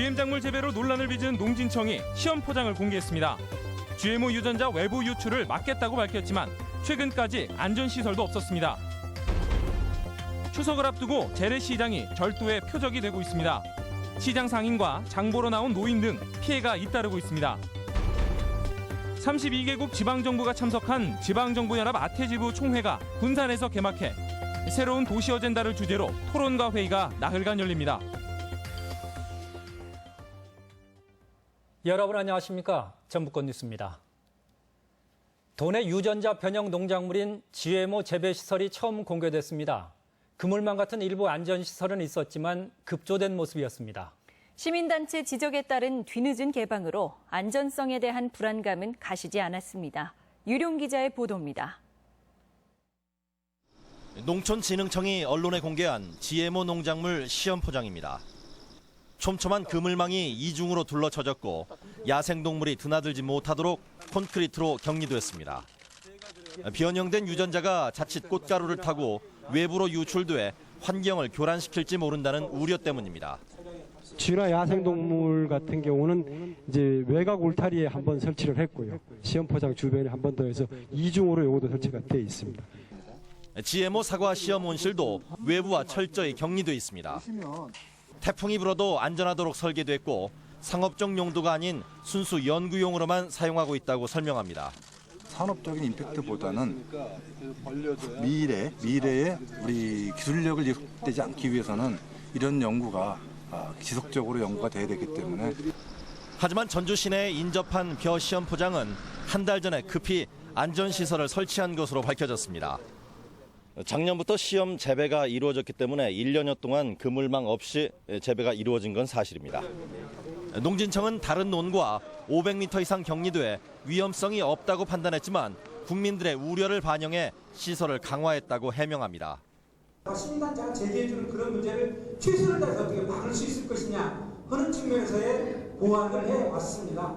GM 작물 재배로 논란을 빚은 농진청이 시험 포장을 공개했습니다. GMO 유전자 외부 유출을 막겠다고 밝혔지만 최근까지 안전시설도 없었습니다. 추석을 앞두고 재래시장이 절도의 표적이 되고 있습니다. 시장 상인과 장보러 나온 노인 등 피해가 잇따르고 있습니다. 32개국 지방정부가 참석한 지방정부연합 아태지부 총회가 군산에서 개막해 새로운 도시 어젠다를 주제로 토론과 회의가 나흘간 열립니다. 여러분 안녕하십니까? 전북권 뉴스입니다. 도내 유전자 변형 농작물인 GMO 재배시설이 처음 공개됐습니다. 그물망 같은 일부 안전시설은 있었지만 급조된 모습이었습니다. 시민단체 지적에 따른 뒤늦은 개방으로 안전성에 대한 불안감은 가시지 않았습니다. 유룡 기자의 보도입니다. 농촌진흥청이 언론에 공개한 GMO 농작물 시험 포장입니다. 촘촘한 그물망이 이중으로 둘러쳐졌고 야생동물이 드나들지 못하도록 콘크리트로 격리됐습니다. 변형된 유전자가 자칫 꽃가루를 타고 외부로 유출돼 환경을 교란시킬지 모른다는 우려 때문입니다. 쥐나 야생동물 같은 경우는 이제 외곽 울타리에 한번 설치를 했고요. 시험 포장 주변에 한 번 더 해서 이중으로 요것도 설치가 되어 있습니다. GMO 사과 시험 온실도 외부와 철저히 격리돼 있습니다. 태풍이 불어도 안전하도록 설계됐고 상업적 용도가 아닌 순수 연구용으로만 사용하고 있다고 설명합니다. 산업적인 임팩트보다는 미래에 우리 기술력을 이룩되지 않기 위해서는 이런 연구가 지속적으로 연구가 돼야 되기 때문에. 하지만 전주 시내에 인접한 벼 시험 포장은 한 달 전에 급히 안전시설을 설치한 것으로 밝혀졌습니다. 작년부터 시험 재배가 이루어졌기 때문에 1년여 동안 그물망 없이 재배가 이루어진 건 사실입니다. 농진청은 다른 논과 500m 이상 격리돼 위험성이 없다고 판단했지만 국민들의 우려를 반영해 시설을 강화했다고 해명합니다. 시민단체가 제기해주는 그런 문제를 최선을 다해서 어떻게 막을 수 있을 것이냐 하는 측면에서의 보완을 해왔습니다.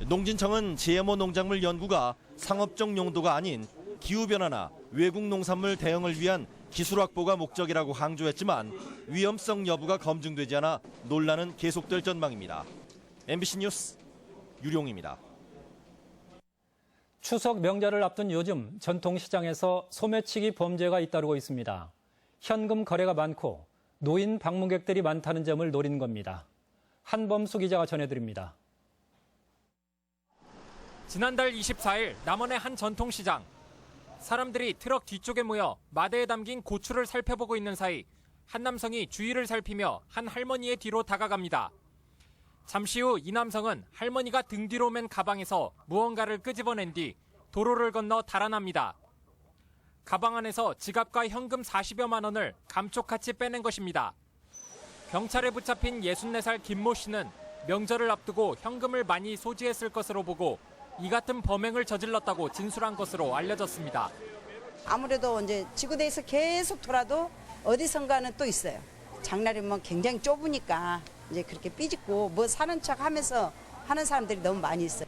농진청은 GMO 농작물 연구가 상업적 용도가 아닌 기후변화나 외국 농산물 대응을 위한 기술 확보가 목적이라고 강조했지만 위험성 여부가 검증되지 않아 논란은 계속될 전망입니다. MBC 뉴스 유룡입니다. 추석 명절을 앞둔 요즘 전통시장에서 소매치기 범죄가 잇따르고 있습니다. 현금 거래가 많고 노인 방문객들이 많다는 점을 노린 겁니다. 한범수 기자가 전해드립니다. 지난달 24일 남원의 한 전통시장. 사람들이 트럭 뒤쪽에 모여 마대에 담긴 고추를 살펴보고 있는 사이 한 남성이 주위를 살피며 한 할머니의 뒤로 다가갑니다. 잠시 후 이 남성은 할머니가 등 뒤로 맨 가방에서 무언가를 끄집어낸 뒤 도로를 건너 달아납니다. 가방 안에서 지갑과 현금 40여만 원을 감쪽같이 빼낸 것입니다. 경찰에 붙잡힌 64살 김모 씨는 명절을 앞두고 현금을 많이 소지했을 것으로 보고 이 같은 범행을 저질렀다고 진술한 것으로 알려졌습니다. 아무래도 이제 지구대에서 계속 돌아도 어디선가는 또 있어요. 장날이면 굉장히 좁으니까 이제 그렇게 삐짓고 뭐 사는 척 하면서 하는 사람들이 너무 많이 있어요.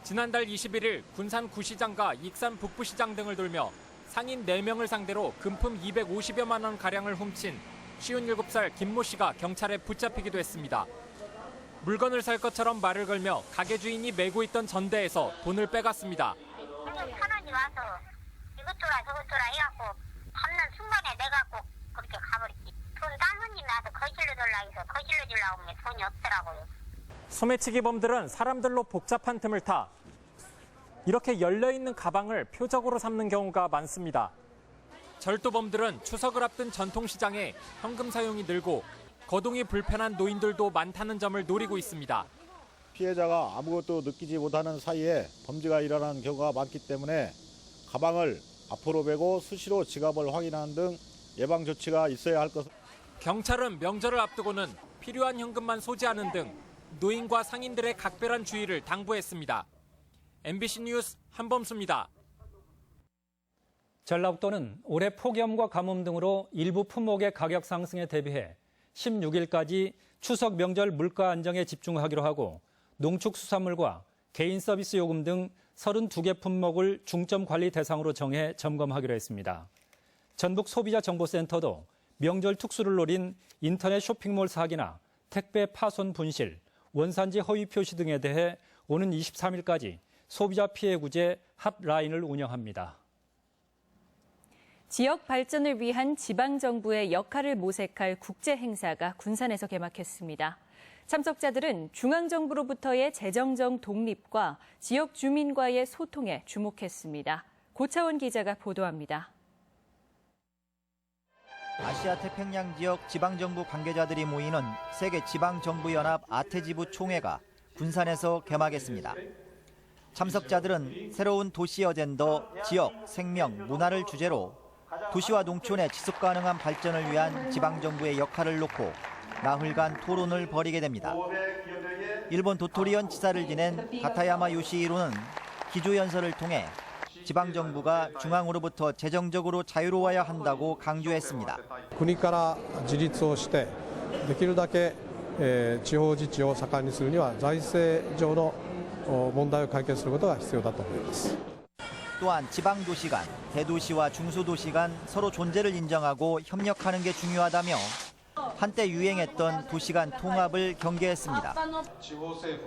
지난달 21일 군산 구시장과 익산 북부시장 등을 돌며 상인 4명을 상대로 금품 250여만 원 가량을 훔친 57살 김모 씨가 경찰에 붙잡히기도 했습니다. 물건을 살 것처럼 말을 걸며 가게 주인이 메고 있던 전대에서 돈을 빼갔습니다. 선원이 와서 이것 줘라 저것 줘라 해갖고 잡는 순간에 내가 꼭 그렇게 가버렸지. 돈 딴 손님 나서 거실로 달라 해서 거실로 주려고 하면 돈이 없더라고요. 소매치기범들은 사람들로 복잡한 틈을 타 이렇게 열려있는 가방을 표적으로 삼는 경우가 많습니다. 절도범들은 추석을 앞둔 전통시장에 현금 사용이 늘고 거동이 불편한 노인들도 많다는 점을 노리고 있습니다. 피해자가 아무것도 느끼지 못하는 사이에 범죄가 일어나는 경우가 많기 때문에 가방을 앞으로 베고 수시로 지갑을 확인하는 등 예방 조치가 있어야 할 것. 경찰은 명절을 앞두고는 필요한 현금만 소지하는 등 노인과 상인들의 각별한 주의를 당부했습니다. MBC 뉴스 한범수입니다. 전라북도는 올해 폭염과 가뭄 등으로 일부 품목의 가격 상승에 대비해 16일까지 추석 명절 물가 안정에 집중하기로 하고 농축수산물과 개인 서비스 요금 등 32개 품목을 중점 관리 대상으로 정해 점검하기로 했습니다. 전북 소비자정보센터도 명절 특수를 노린 인터넷 쇼핑몰 사기나 택배 파손 분실, 원산지 허위 표시 등에 대해 오는 23일까지 소비자 피해 구제 핫라인을 운영합니다. 지역 발전을 위한 지방정부의 역할을 모색할 국제행사가 군산에서 개막했습니다. 참석자들은 중앙정부로부터의 재정적 독립과 지역 주민과의 소통에 주목했습니다. 고차원 기자가 보도합니다. 아시아 태평양 지역 지방정부 관계자들이 모이는 세계 지방정부연합 아테지부 총회가 군산에서 개막했습니다. 참석자들은 새로운 도시 어젠더, 지역, 생명, 문화를 주제로 도시와 농촌의 지속가능한 발전을 위한 지방정부의 역할을 놓고 나흘간 토론을 벌이게 됩니다. 일본 도토리현 지사를 지낸 가타야마 요시히로는 기조연설을 통해 지방정부가 중앙으로부터 재정적으로 자유로워야 한다고 강조했습니다. 国から自立をしてできるだけ地方自治を盛んにするには財政上の問題を解決することが必要だと思います。 또한 지방도시 간, 대도시와 중소도시 간 서로 존재를 인정하고 협력하는 게 중요하다며 한때 유행했던 도시 간 통합을 경계했습니다.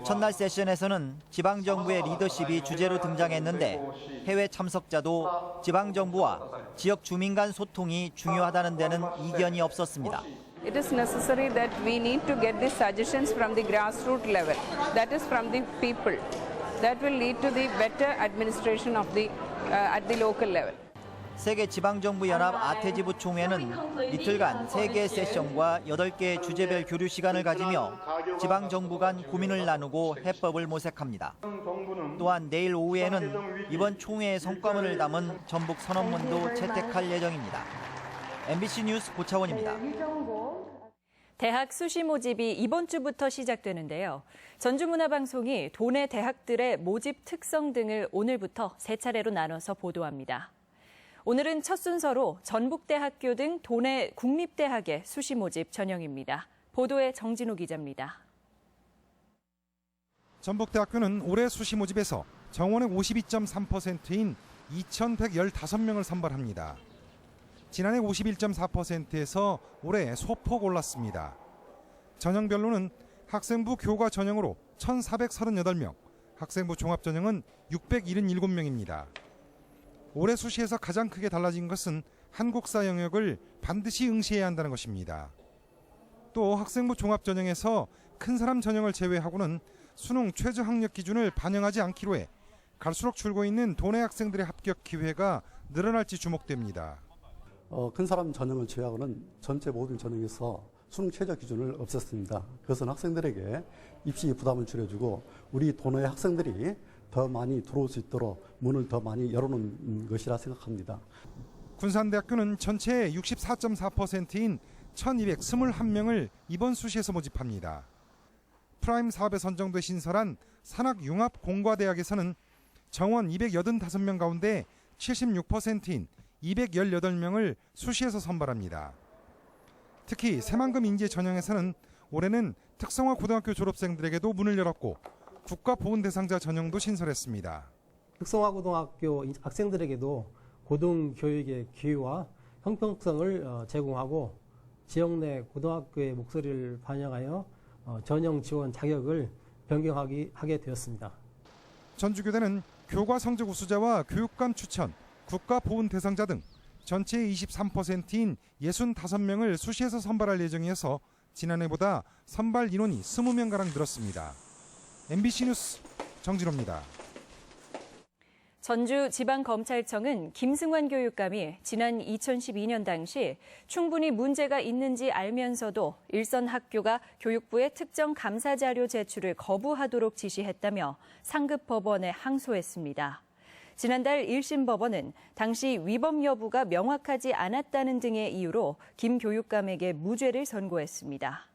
첫날 세션에서는 지방정부의 리더십이 주제로 등장했는데 해외 참석자도 지방정부와 지역 주민 간 소통이 중요하다는 데는 이견이 없었습니다. It is necessary that we need to get the suggestions from the grassroots level, that is from the people. That will lead to the better administration of the at the local level. 세계 지방정부 연합 아테지부 총회는 이틀간 3개의 세션과 8개의 주제별 교류 시간을 가지며 지방정부 간 고민을 나누고 해법을 모색합니다. 또한 내일 오후에는 이번 총회의 성과문을 담은 전북 선언문도 채택할 예정입니다. MBC 뉴스 고차원입니다. 대학 수시 모집이 이번 주부터 시작되는데요. 전주문화방송이 도내 대학들의 모집 특성 등을 오늘부터 3차례로 나눠서 보도합니다. 오늘은 첫 순서로 전북대학교 등 도내 국립대학의 수시 모집 전형입니다. 보도에 정진우 기자입니다. 전북대학교는 올해 수시 모집에서 정원의 52.3%인 2,115명을 선발합니다. 지난해 51.4%에서 올해 소폭 올랐습니다. 전형별로는 학생부 교과 전형으로 1,438명, 학생부 종합 전형은 677명입니다. 올해 수시에서 가장 크게 달라진 것은 한국사 영역을 반드시 응시해야 한다는 것입니다. 또 학생부 종합 전형에서 큰 사람 전형을 제외하고는 수능 최저 학력 기준을 반영하지 않기로 해 갈수록 줄고 있는 도내 학생들의 합격 기회가 늘어날지 주목됩니다. 큰 사람 전형을 제외하고는 전체 모든 전형에서 수능 최저 기준을 없앴습니다. 그것은 학생들에게 입시 부담을 줄여주고 우리 도내 학생들이 더 많이 들어올 수 있도록 문을 더 많이 열어놓은 것이라 생각합니다. 군산대학교는 전체의 64.4%인 1,221명을 이번 수시에서 모집합니다. 프라임 사업에 선정돼 신설한 산학융합공과대학에서는 정원 285명 가운데 76%인 218명을 수시에서 선발합니다. 특히 새만금 인재 전형에서는 올해는 특성화 고등학교 졸업생들에게도 문을 열었고 국가보훈 대상자 전형도 신설했습니다. 특성화 고등학교 학생들에게도 고등교육의 기회와 형평성을 제공하고 지역 내 고등학교의 목소리를 반영하여 전형 지원 자격을 변경하게 되었습니다. 전주교대는 교과 성적 우수자와 교육감 추천, 국가보훈 대상자 등 전체의 23%인 65명을 수시에서 선발할 예정이어서 지난해보다 선발 인원이 20명가량 늘었습니다. MBC 뉴스 정진호입니다. 전주지방검찰청은 김승환 교육감이 지난 2012년 당시 충분히 문제가 있는지 알면서도 일선 학교가 교육부에 특정 감사 자료 제출을 거부하도록 지시했다며 상급 법원에 항소했습니다. 지난달 1심 법원은 당시 위법 여부가 명확하지 않았다는 등의 이유로 김 교육감에게 무죄를 선고했습니다.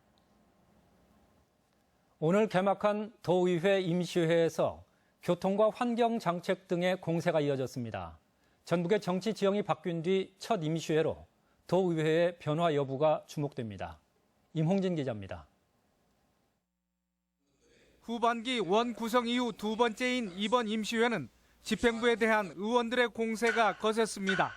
오늘 개막한 도의회 임시회에서 교통과 환경 정책 등의 공세가 이어졌습니다. 전북의 정치 지형이 바뀐 뒤 첫 임시회로 도의회의 변화 여부가 주목됩니다. 임홍진 기자입니다. 후반기 원 구성 이후 두 번째인 이번 임시회는 집행부에 대한 의원들의 공세가 거셌습니다.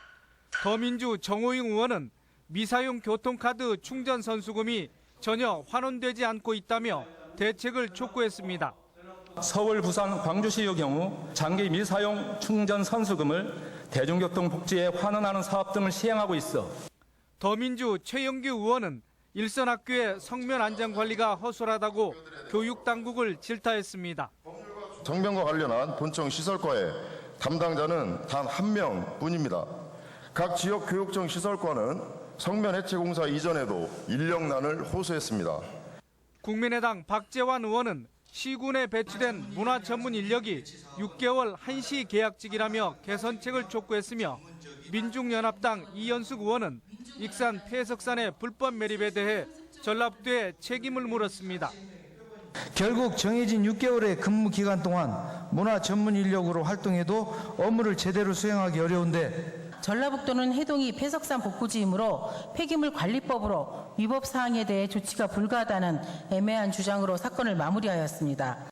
더민주 정호영 의원은 미사용 교통카드 충전 선수금이 전혀 환원되지 않고 있다며 대책을 촉구했습니다. 서울, 부산, 광주시의 경우 장기 미사용 충전 선수금을 대중교통 복지에 환원하는 사업 등을 시행하고 있어 더민주 최영규 의원은 일선학교의 성면 안전 관리가 허술하다고 교육당국을 질타했습니다. 성면과 관련한 본청 시설과의 담당자는 단 1명뿐입니다. 각 지역 교육청 시설과는 성면 해체 공사 이전에도 인력난을 호소했습니다. 국민의당 박재환 의원은 시군에 배치된 문화 전문 인력이 6개월 한시 계약직이라며 개선책을 촉구했으며 민중연합당 이현숙 의원은 익산 폐석산의 불법 매립에 대해 전랍도에 책임을 물었습니다. 결국 정해진 6개월의 근무 기간 동안 문화 전문 인력으로 활동해도 업무를 제대로 수행하기 어려운데 전라북도는 해동이 폐석산 복구지이므로 폐기물 관리법으로 위법 사항에 대해 조치가 불가하다는 애매한 주장으로 사건을 마무리하였습니다.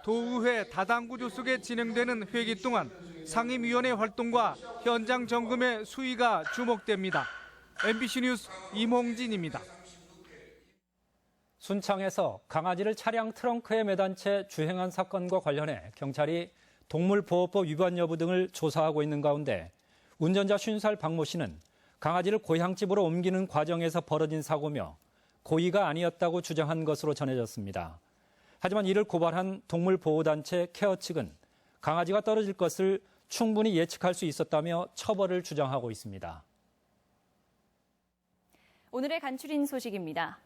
도의회 다당구 조속에 진행되는 회기 동안 상임위원회 활동과 현장 점검의 수위가 주목됩니다. MBC 뉴스 임홍진입니다. 순창에서 강아지를 차량 트렁크에 매단 채 주행한 사건과 관련해 경찰이 동물보호법 위반 여부 등을 조사하고 있는 가운데 운전자 50살 박모 씨는 강아지를 고향집으로 옮기는 과정에서 벌어진 사고며 고의가 아니었다고 주장한 것으로 전해졌습니다. 하지만 이를 고발한 동물보호단체 케어 측은 강아지가 떨어질 것을 충분히 예측할 수 있었다며 처벌을 주장하고 있습니다. 오늘의 간추린 소식입니다.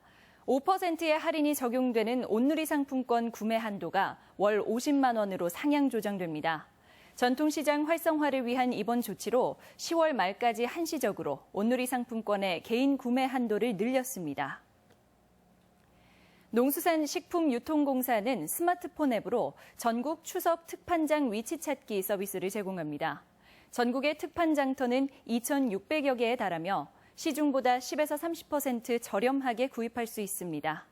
5%의 할인이 적용되는 온누리 상품권 구매 한도가 월 50만 원으로 상향 조정됩니다. 전통시장 활성화를 위한 이번 조치로 10월 말까지 한시적으로 온누리 상품권의 개인 구매 한도를 늘렸습니다. 농수산식품유통공사는 스마트폰 앱으로 전국 추석 특판장 위치 찾기 서비스를 제공합니다. 전국의 특판장터는 2,600여 개에 달하며 시중보다 10에서 30% 저렴하게 구입할 수 있습니다.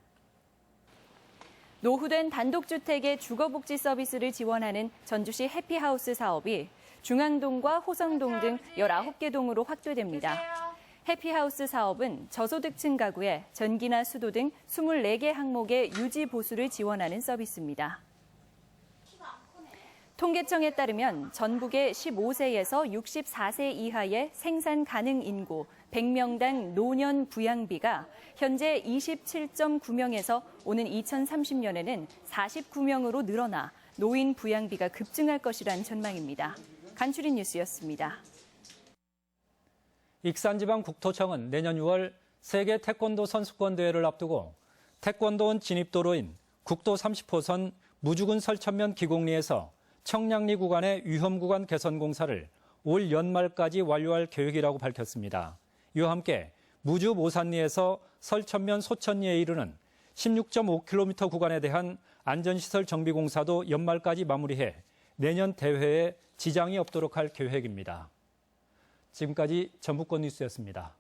노후된 단독주택의 주거복지 서비스를 지원하는 전주시 해피하우스 사업이 중앙동과 호성동 등 19개 동으로 확대됩니다. 해피하우스 사업은 저소득층 가구에 전기나 수도 등 24개 항목의 유지 보수를 지원하는 서비스입니다. 통계청에 따르면 전국의 15세에서 64세 이하의 생산 가능 인구 100명당 노년 부양비가 현재 27.9명에서 오는 2030년에는 49명으로 늘어나 노인 부양비가 급증할 것이란 전망입니다. 간추린 뉴스였습니다. 익산지방국토청은 내년 6월 세계 태권도 선수권 대회를 앞두고 태권도원 진입도로인 국도 30호선 무주군 설천면 기곡리에서 청량리 구간의 위험구간 개선 공사를 올 연말까지 완료할 계획이라고 밝혔습니다. 이와 함께 무주 모산리에서 설천면 소천리에 이르는 16.5km 구간에 대한 안전시설 정비 공사도 연말까지 마무리해 내년 대회에 지장이 없도록 할 계획입니다. 지금까지 전북권 뉴스였습니다.